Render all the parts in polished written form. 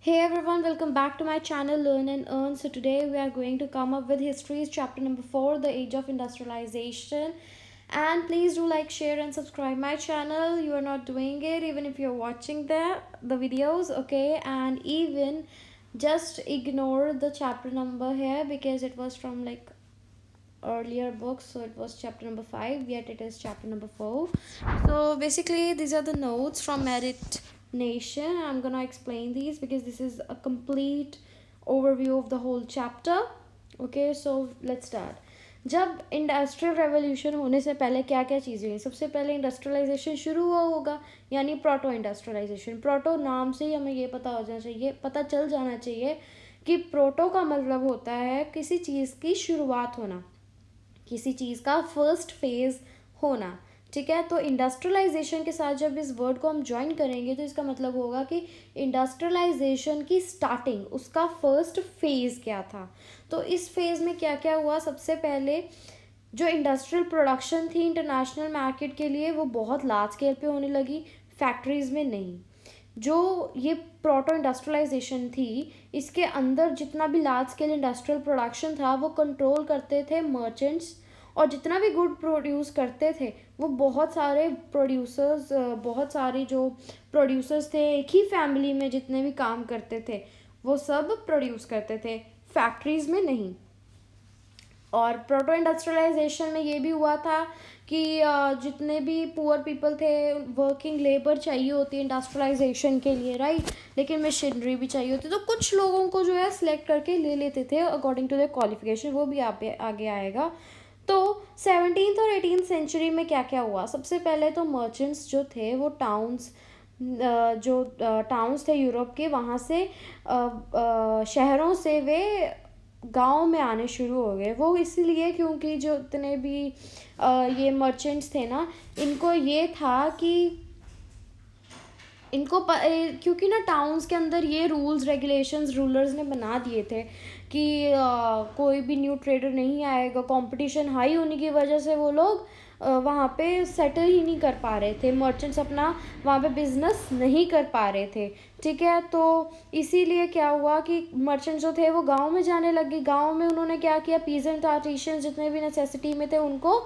Hey everyone, welcome back to my channel Learn and Earn. So today we are going to come up with History's chapter number 4, The Age of Industrialization. And please do like, share and subscribe my channel. You are not doing it even if you're watching the videos, okay? And even just ignore the chapter number here because it was from like earlier books, so it was chapter number 5, yet it is chapter number 4. So basically these are the notes from Merit Nation. I'm gonna explain these because this is a complete overview of the whole chapter. Okay, so let's start. जब industrial revolution होने से पहले क्या क्या चीज़ें हुई? सबसे पहले इंडस्ट्रियलाइजेशन शुरू हुआ होगा, यानी प्रोटो इंडस्ट्रियलाइजेशन. प्रोटो नाम से ही हमें ये पता चल जाना चाहिए कि प्रोटो का मतलब होता है किसी चीज़ की शुरुआत होना, किसी चीज़ का फर्स्ट फेज होना. ठीक है, तो इंडस्ट्रियलाइजेशन के साथ जब इस वर्ड को हम ज्वाइन करेंगे तो इसका मतलब होगा कि इंडस्ट्रियलाइजेशन की स्टार्टिंग, उसका फर्स्ट फेज क्या था. तो इस फेज में क्या क्या हुआ? सबसे पहले जो इंडस्ट्रियल प्रोडक्शन थी इंटरनेशनल मार्केट के लिए, वो बहुत लार्ज स्केल पे होने लगी, फैक्ट्रीज में नहीं. जो ये प्रोटो इंडस्ट्रियलाइजेशन थी, इसके अंदर जितना भी लार्ज स्केल इंडस्ट्रियल प्रोडक्शन था वो कंट्रोल करते थे मर्चेंट्स, और जितना भी गुड प्रोड्यूस करते थे वो बहुत सारे जो प्रोड्यूसर्स थे, एक ही फैमिली में जितने भी काम करते थे वो सब प्रोड्यूस करते थे, फैक्ट्रीज में नहीं. और प्रोटो इंडस्ट्रियलाइजेशन में ये भी हुआ था कि जितने भी पुअर पीपल थे, वर्किंग लेबर चाहिए होती है इंडस्ट्रियलाइजेशन के लिए, राइट, लेकिन मशीनरी भी चाहिए होती, तो कुछ लोगों को जो है सिलेक्ट करके ले लेते थे अकॉर्डिंग टू द क्वालिफिकेशन. वो भी आगे आएगा. तो 17th और 18th सेंचुरी में क्या क्या हुआ? सबसे पहले तो मर्चेंट्स जो थे वो टाउन्स थे यूरोप के, वहाँ से शहरों से वे गांव में आने शुरू हो गए. वो इसलिए क्योंकि जो इतने भी ये मर्चेंट्स थे ना, इनको ये था कि क्योंकि ना टाउन्स के अंदर ये रूल्स रेगुलेशंस रूलर्स ने बना दिए थे कि कोई भी न्यू ट्रेडर नहीं आएगा. कंपटीशन हाई होने की वजह से वो लोग वहाँ पे सेटल ही नहीं कर पा रहे थे, मर्चेंट्स अपना वहाँ पे बिजनेस नहीं कर पा रहे थे. ठीक है, तो इसीलिए क्या हुआ कि मर्चेंट्स जो थे वो गांव में जाने लगे. गांव में उन्होंने क्या किया, पीजेंट आर्टिशियंस जितने भी नेसेसिटी में थे उनको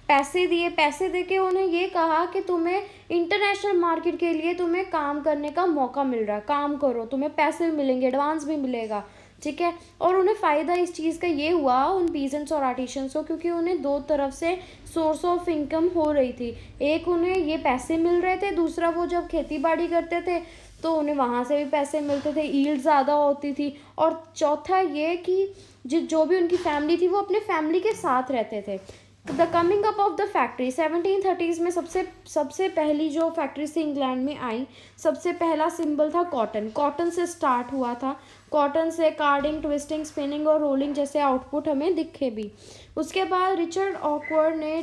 पैसे दिए. पैसे दे के उन्हें ये कहा कि तुम्हें इंटरनेशनल मार्केट के लिए तुम्हें काम करने का मौका मिल रहा है, काम करो, तुम्हें पैसे भी मिलेंगे, एडवांस भी मिलेगा. ठीक है, और उन्हें फ़ायदा इस चीज़ का ये हुआ उन पीजेंट्स और आर्टिशंस को, क्योंकि उन्हें दो तरफ से सोर्स ऑफ इनकम हो रही थी. एक उन्हें ये पैसे मिल रहे थे, दूसरा वो जब खेती बाड़ी करते थे तो उन्हें वहाँ से भी पैसे मिलते थे, ईल्ड ज़्यादा होती थी. और चौथा ये कि जो भी उनकी फैमिली थी वो अपने फैमिली के साथ रहते थे. The coming up of the factory 1730s में सबसे पहली जो फैक्ट्रीज थी इंग्लैंड में आई, सबसे पहला सिंबल था कॉटन. कॉटन से स्टार्ट हुआ था. कॉटन से कार्डिंग, ट्विस्टिंग, स्पिनिंग और रोलिंग जैसे आउटपुट हमें दिखे भी. उसके बाद रिचर्ड ऑकवर्ड ने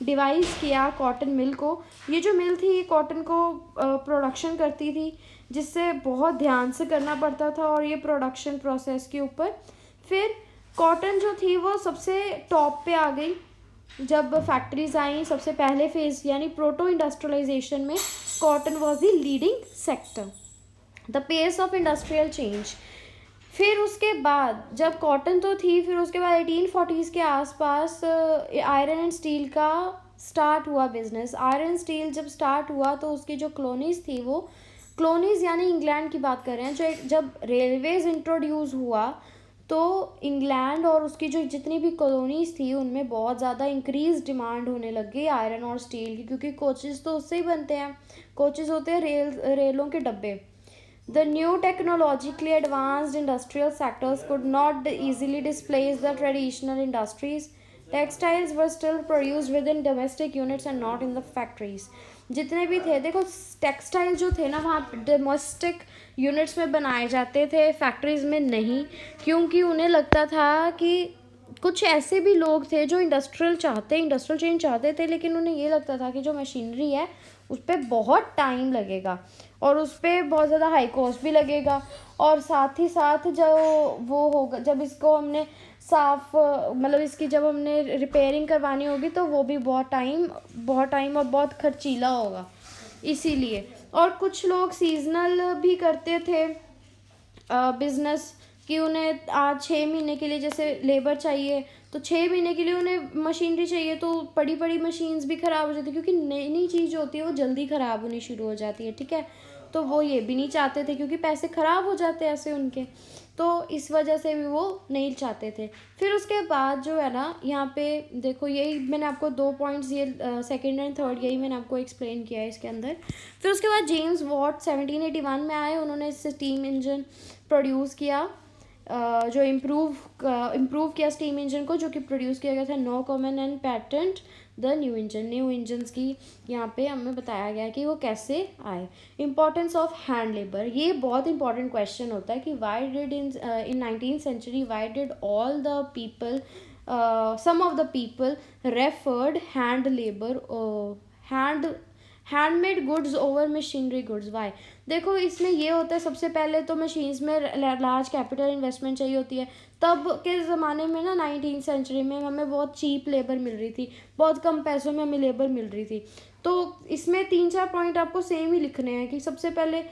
डिवाइस किया कॉटन मिल को. ये जो मिल थी ये कॉटन को प्रोडक्शन करती थी, जिससे बहुत ध्यान से करना पड़ता था और ये प्रोडक्शन प्रोसेस के ऊपर. फिर कॉटन जो थी वो सबसे टॉप पे आ गई जब फैक्ट्रीज आई. सबसे पहले फेज यानी प्रोटो इंडस्ट्रियलाइजेशन में cotton was the leading sector, the pace of industrial change. फिर उसके बाद जब कॉटन तो थी, फिर उसके बाद 1840s के आसपास आयरन एंड स्टील का स्टार्ट हुआ बिजनेस. आयरन स्टील जब स्टार्ट हुआ तो उसकी जो कॉलोनीज थी, वो कॉलोनीज यानी इंग्लैंड की बात कर रहे हैं, जब रेलवेज इंट्रोड्यूस हुआ तो इंग्लैंड और उसकी जो जितनी भी कॉलोनीज थी उनमें बहुत ज़्यादा इंक्रीज डिमांड होने लग गई आयरन और स्टील की, क्योंकि कोचेस तो उससे ही बनते हैं. कोचेस होते हैं रेलों के डब्बे. The new technologically advanced industrial sectors could not easily displace the traditional industries. Textiles were still produced with in domestic units and not in the factories. जितने भी थे, देखो टेक्सटाइल जो थे ना वहाँ डोमेस्टिक यूनिट्स में बनाए जाते थे, फैक्ट्रीज में नहीं, क्योंकि उन्हें लगता था कि कुछ ऐसे भी लोग थे जो इंडस्ट्रियल चेंज चाहते थे, लेकिन उन्हें ये लगता था कि जो मशीनरी है उस पर बहुत टाइम लगेगा और उस पर बहुत ज़्यादा हाई कॉस्ट भी लगेगा, और साथ ही साथ जो वो होगा जब इसको हमने इसकी जब हमने रिपेयरिंग करवानी होगी तो वो भी बहुत टाइम और बहुत खर्चीला होगा. इसीलिए। और कुछ लोग सीजनल भी करते थे बिजनेस, कि उन्हें आज 6 महीने के लिए जैसे लेबर चाहिए, तो 6 महीने के लिए उन्हें मशीनरी चाहिए, तो बड़ी बड़ी मशीन्स भी ख़राब हो जाती है, क्योंकि नई नई चीज़ होती है वो जल्दी ख़राब होनी शुरू हो जाती है, ठीक है। तो वो ये भी नहीं चाहते थे, क्योंकि पैसे ख़राब हो जाते हैं ऐसे उनके, तो इस वजह से भी वो नहीं चाहते थे। फिर उसके बाद जो है ना, यहाँ पे देखो, यही मैंने आपको 2 पॉइंट्स, ये सेकंड एंड थर्ड, यही मैंने आपको एक्सप्लेन किया है इसके अंदर। फिर उसके बाद जेम्स वॉट 1781 में आए, उन्होंने इससे स्टीम इंजन प्रोड्यूस किया, जो इम्प्रूव किया स्टीम इंजन को, जो कि प्रोड्यूस किया गया था। Newcomen and patent the new engines की यहाँ पे हमें बताया गया है कि वो कैसे आए। इम्पॉर्टेंस ऑफ हैंड लेबर, ये बहुत इंपॉर्टेंट क्वेश्चन होता है कि why did in 19th century why did all the people, some of the people referred hand labour, handmade goods over machinery goods, why. देखो, इसमें ये होता है, सबसे पहले तो मशीन्स में लार्ज कैपिटल इन्वेस्टमेंट चाहिए होती है। तब के ज़माने में ना, 19th सेंचुरी में हमें बहुत चीप लेबर मिल रही थी, बहुत कम पैसों में हमें लेबर मिल रही थी। तो इसमें 3-4 पॉइंट आपको सेम ही लिखने हैं, कि सबसे पहले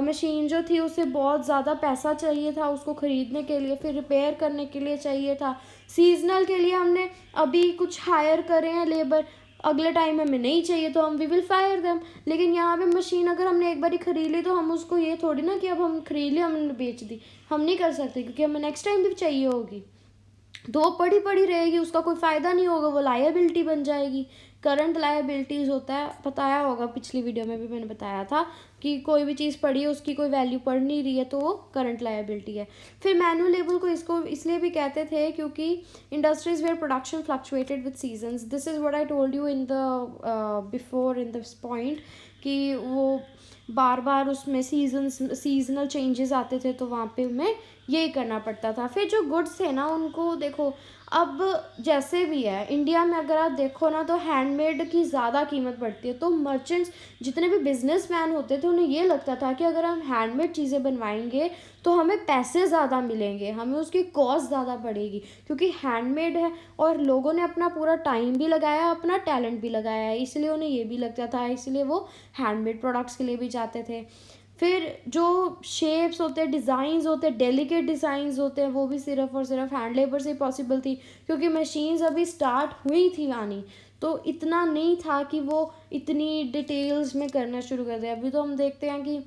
मशीन जो थी उसे बहुत ज़्यादा पैसा चाहिए था उसको ख़रीदने के लिए, फिर रिपेयर करने के लिए चाहिए था। सीजनल के लिए हमने अभी कुछ हायर करे हैं लेबर, अगले टाइम हमें नहीं चाहिए तो हम वी विल फायर देम। लेकिन यहाँ पे मशीन अगर हमने एक बार खरीद ली, तो हम उसको ये थोड़ी ना कि अब हम खरीद ली हमने बेच दी, हम नहीं कर सकते, क्योंकि हमें नेक्स्ट टाइम भी चाहिए होगी। दो पड़ी पड़ी रहेगी, उसका कोई फ़ायदा नहीं होगा, वो लायबिलिटी बन जाएगी। करंट लायबिलिटीज़ होता है, बताया होगा पिछली वीडियो में भी मैंने बताया था, कि कोई भी चीज़ पड़ी है उसकी कोई वैल्यू पड़ नहीं रही है, तो वो करंट लायबिलिटी है। फिर मैनुअल लेबर को इसको इसलिए भी कहते थे क्योंकि industries where production fluctuated with seasons, this is what I told you in the before in this point, कि वो बार बार उसमें सीजनल चेंजेस आते थे, तो वहाँ पे हमें यही करना पड़ता था। फिर जो गुड्स थे ना, उनको देखो, अब जैसे भी है इंडिया में अगर आप देखो ना, तो हैंडमेड की ज़्यादा कीमत पड़ती है। तो मर्चेंट्स, जितने भी बिजनेसमैन होते थे, उन्हें ये लगता था कि अगर हम हैंडमेड चीज़ें बनवाएंगे तो हमें पैसे ज़्यादा मिलेंगे, हमें उसकी कॉस्ट ज़्यादा पड़ेगी, क्योंकि हैंडमेड है और लोगों ने अपना पूरा टाइम भी लगाया, अपना टैलेंट भी लगाया है, इसलिए उन्हें ये भी लगता था, इसलिए वो हैंडमेड प्रोडक्ट्स के लिए भी जाते थे। फिर जो शेप्स होते हैं, डिज़ाइंस होते हैं, डेलिकेट डिज़ाइंस होते हैं, वो भी सिर्फ और सिर्फ हैंड लेबर से पॉसिबल थी, क्योंकि मशीन्स अभी स्टार्ट हुई थी आनी, तो इतना नहीं था कि वो इतनी डिटेल्स में करना शुरू कर दे। अभी तो हम देखते हैं कि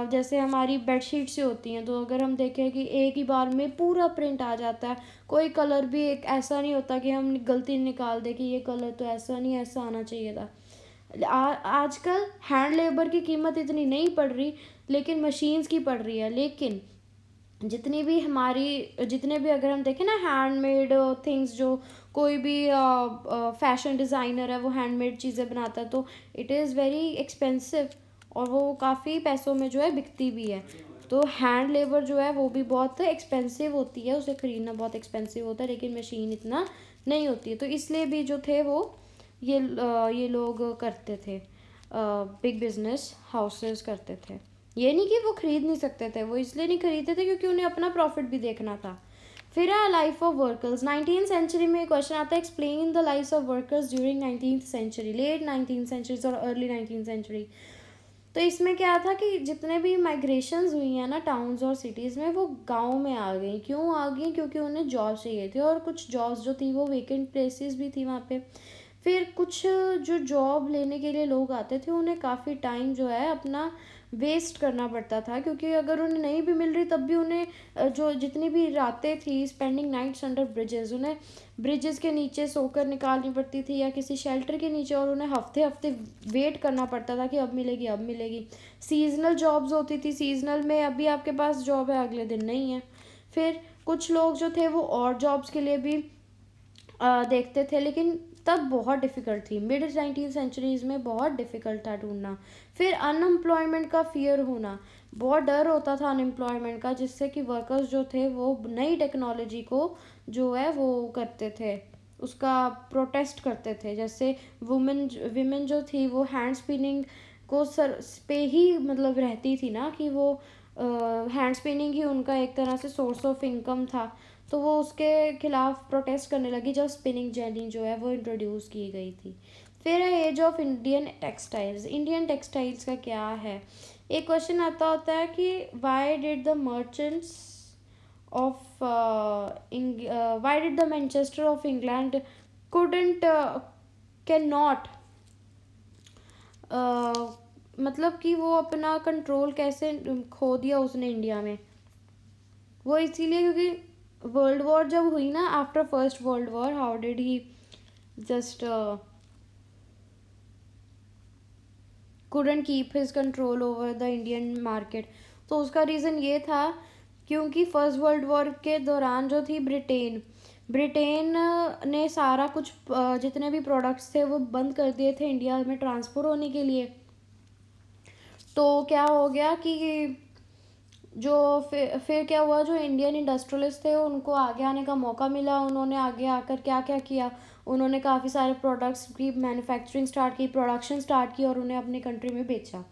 जैसे हमारी बेडशीट से होती हैं, तो अगर हम देखें कि एक ही बार में पूरा प्रिंट आ जाता है, कोई कलर भी एक ऐसा नहीं होता कि हम गलती निकाल दें कि ये कलर तो ऐसा नहीं, ऐसा आना चाहिए था। आजकल हैंड लेबर की कीमत इतनी नहीं पड़ रही, लेकिन मशीन्स की पड़ रही है। लेकिन जितने भी अगर हम देखें ना हैंडमेड थिंग्स, जो कोई भी फैशन डिज़ाइनर है वो हैंडमेड चीज़ें बनाता है, तो इट इज़ वेरी एक्सपेंसिव, और वो काफ़ी पैसों में जो है बिकती भी है। तो हैंड लेबर जो है वो भी बहुत एक्सपेंसिव होती है, उसे ख़रीदना बहुत एक्सपेंसिव होता है, लेकिन मशीन इतना नहीं होती है। तो इसलिए भी जो थे वो ये लोग करते थे, बिग बिजनेस हाउसेस करते थे। ये नहीं कि वो खरीद नहीं सकते थे, वो इसलिए नहीं खरीदते थे क्योंकि उन्हें अपना प्रॉफिट भी देखना था। फिर है life of workers. 19th century में क्वेश्चन आता है, explain the life of workers during 19th century, late 19th century और अर्ली 19th सेंचुरी। तो इसमें क्या था कि जितने भी माइग्रेशंस हुई हैं ना टाउन्स और सिटीज़ में, वो गांव में आ गई। क्यों आ गई? क्योंकि उन्हें जॉब चाहिए थी, और कुछ जॉब्स जो थी वो वेकेंट प्लेसेस भी थी वहाँ पे। फिर कुछ जो जॉब लेने के लिए लोग आते थे, उन्हें काफ़ी टाइम जो है अपना वेस्ट करना पड़ता था, क्योंकि अगर उन्हें नहीं भी मिल रही तब भी उन्हें जो जितनी भी रातें थी, स्पेंडिंग नाइट्स अंडर ब्रिजेस, उन्हें ब्रिजेस के नीचे सोकर निकालनी पड़ती थी, या किसी शेल्टर के नीचे, और उन्हें हफ्ते हफ्ते वेट करना पड़ता था कि अब मिलेगी अब मिलेगी। सीजनल जॉब्स होती थी, सीजनल में अभी आपके पास जॉब है, अगले दिन नहीं है। फिर कुछ लोग जो थे वो और जॉब्स के लिए भी देखते थे, लेकिन तब बहुत डिफ़िकल्ट थी। मिड 19th सेंचुरीज़ में बहुत डिफ़िकल्ट था ढूंढना। फिर अनएम्प्लॉयमेंट का फियर होना, बहुत डर होता था अनएम्प्लॉयमेंट का, जिससे कि वर्कर्स जो थे वो नई टेक्नोलॉजी को जो है वो करते थे, उसका प्रोटेस्ट करते थे। जैसे विमेन जो थी वो हैंड स्पिनिंग को सर पे ही मतलब रहती थी ना, कि वो हैंड स्पिनिंग ही उनका एक तरह से सोर्स ऑफ इनकम था, तो वो उसके खिलाफ प्रोटेस्ट करने लगी जब स्पिनिंग जेनी जो है वो इंट्रोड्यूस की गई थी। फिर है age of Indian textiles. Indian textiles का क्या है, एक क्वेश्चन आता होता है कि why did the merchants of why did the Manchester of England couldn't can not मतलब कि वो अपना कंट्रोल कैसे खो दिया उसने इंडिया में। वो इसीलिए क्योंकि वर्ल्ड वॉर जब हुई ना, after first world war, how did he just couldn't keep his control over the Indian market। तो उसका रीज़न ये था क्योंकि फर्स्ट वर्ल्ड वॉर के दौरान जो थी ब्रिटेन ने सारा कुछ जितने भी प्रोडक्ट्स थे वो बंद कर दिए थे इंडिया में ट्रांसफ़र होने के लिए। तो क्या हो गया कि जो फिर क्या हुआ, जो इंडियन इंडस्ट्रियलिस्ट थे उनको आगे आने का मौका मिला। उन्होंने आगे आकर क्या क्या किया, उन्होंने काफ़ी सारे प्रोडक्ट्स की मैन्युफैक्चरिंग स्टार्ट की, प्रोडक्शन स्टार्ट की और उन्हें अपनी कंट्री में बेचा,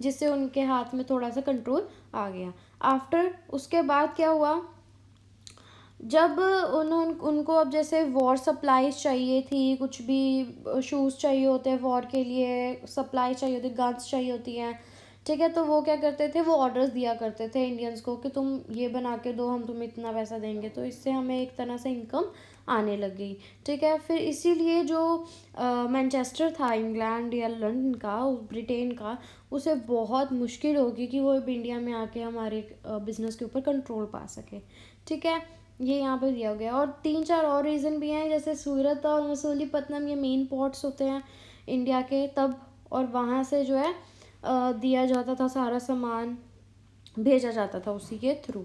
जिससे उनके हाथ में थोड़ा सा कंट्रोल आ गया। आफ्टर उसके बाद क्या हुआ, जब उनको अब जैसे वॉर सप्लाईज चाहिए थी, कुछ भी शूज़ चाहिए होते हैं वॉर के लिए, सप्लाई चाहिए होती, गन्स चाहिए होती हैं, ठीक है। तो वो क्या करते थे, वो ऑर्डर्स दिया करते थे इंडियंस को कि तुम ये बना के दो, हम तुम्हें इतना पैसा देंगे। तो इससे हमें एक तरह से इनकम आने लग गई, ठीक है। फिर इसीलिए जो मैनचेस्टर था इंग्लैंड या लंदन का, ब्रिटेन का, उसे बहुत मुश्किल होगी कि वो इंडिया में आके हमारे बिज़नेस के ऊपर कंट्रोल पा सके, ठीक है। ये यहाँ पे दिया गया। और 3-4 और रीज़न भी हैं, जैसे सूरत और मसूलीपट्टनम, ये मेन पोर्ट्स होते हैं इंडिया के तब, और वहाँ से जो है दिया जाता था, सारा सामान भेजा जाता था उसी के थ्रू,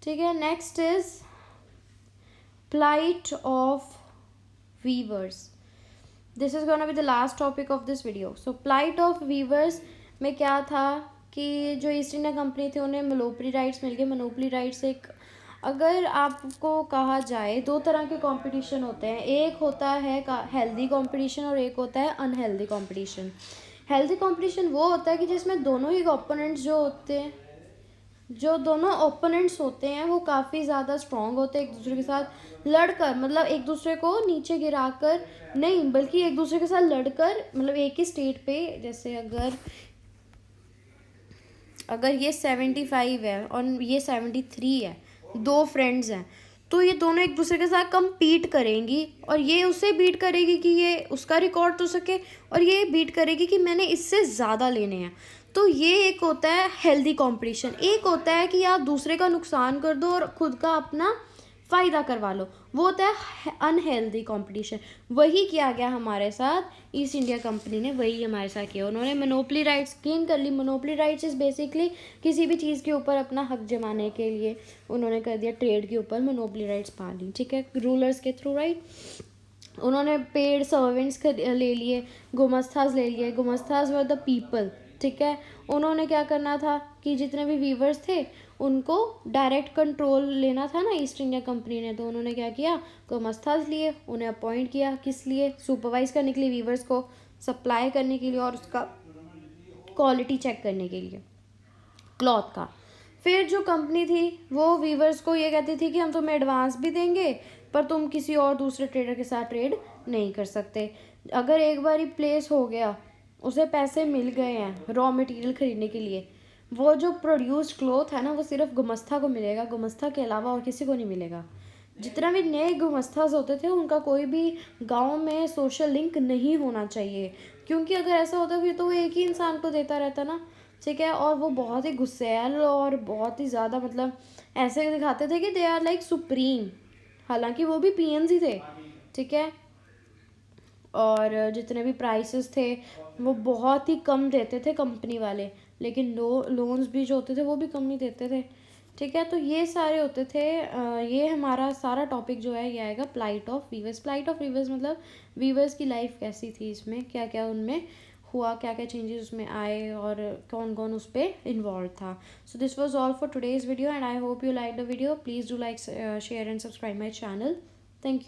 ठीक है। Next is plight of weavers। This is gonna be the last topic of this video. So plight of weavers में क्या था कि जो ईस्ट इंडिया कंपनी थी उन्हें मोनोपोली राइट्स मिल गए। मोनोपोली राइट्स एक, अगर आपको कहा जाए, 2 तरह के कंपटीशन होते हैं, एक होता है हेल्दी कंपटीशन और एक होता है अनहेल्दी कंपटीशन। हेल्दी कंपटीशन वो होता है कि जिसमें दोनों ही ओपोनेंट्स होते हैं वो काफ़ी ज़्यादा स्ट्रॉन्ग होते हैं, एक दूसरे के साथ लड़कर, मतलब एक दूसरे को नीचे गिराकर नहीं, बल्कि एक दूसरे के साथ लड़कर, मतलब एक ही स्टेट पे, जैसे अगर ये 75 है और ये 73 है, 2 फ्रेंड्स हैं, तो ये दोनों एक दूसरे के साथ कम्पीट करेंगी और ये उसे बीट करेगी कि ये उसका रिकॉर्ड तो सके, और ये बीट करेगी कि मैंने इससे ज़्यादा लेने हैं। तो ये एक होता है हेल्दी कंपटीशन। एक होता है कि आप दूसरे का नुकसान कर दो और खुद का अपना फ़ायदा करवा लो, वो होता है अनहेल्दी कंपटीशन। वही किया गया हमारे साथ, ईस्ट इंडिया कंपनी ने वही हमारे साथ किया। उन्होंने मोनोपोली राइट्स गेन कर ली। मोनोपोली राइट्स इज़ बेसिकली किसी भी चीज़ के ऊपर अपना हक जमाने के लिए उन्होंने कर दिया, ट्रेड के ऊपर मोनोपोली राइट्स पा ली, ठीक है, रूलर्स के थ्रू, राइट। उन्होंने पेड सर्वेंट्स ले लिए, गुमस्थास ले लिए। गुमस्थास वर द पीपल, ठीक है। उन्होंने क्या करना था कि जितने भी वीवर्स थे उनको डायरेक्ट कंट्रोल लेना था ना ईस्ट इंडिया कंपनी ने, तो उन्होंने क्या किया, गुमस्थास लिए, उन्हें अपॉइंट किया, किस लिए, सुपरवाइज करने के लिए, वीवर्स को सप्लाई करने के लिए और उसका क्वालिटी चेक करने के लिए क्लॉथ का। फिर जो कंपनी थी वो वीवर्स को ये कहती थी कि हम तुम्हें एडवांस भी देंगे पर तुम किसी और दूसरे ट्रेडर के साथ ट्रेड नहीं कर सकते। अगर एक बार ही प्लेस हो गया, उसे पैसे मिल गए हैं रॉ मटेरियल ख़रीदने के लिए, वो जो प्रोड्यूस्ड क्लॉथ है ना वो सिर्फ गुमस्ता को मिलेगा, गुमस्ता के अलावा और किसी को नहीं मिलेगा। जितना भी नए गुमस्ताज होते थे उनका कोई भी गांव में सोशल लिंक नहीं होना चाहिए, क्योंकि अगर ऐसा होता फिर तो वो एक ही इंसान को देता रहता ना, ठीक है। और वो बहुत ही गुस्सैल और बहुत ही ज़्यादा, मतलब ऐसे दिखाते थे कि दे आर लाइक सुप्रीम, हालांकि वो भी पीएंस ही थे, ठीक है। और जितने भी प्राइसेस थे वो बहुत ही कम देते थे कंपनी वाले, लेकिन लोन्स भी जो होते थे वो भी कम ही देते थे, ठीक है। तो ये सारे होते थे। ये हमारा सारा टॉपिक जो है ये आएगा plight of weavers. Plight of weavers मतलब वीवर्स की लाइफ कैसी थी, इसमें क्या क्या उनमें हुआ, क्या क्या चेंजेस उसमें आए और कौन कौन उस पर इन्वॉल्व था। So this was all for today's video and I hope you like the video. Please do like, share and subscribe my channel. Thank you.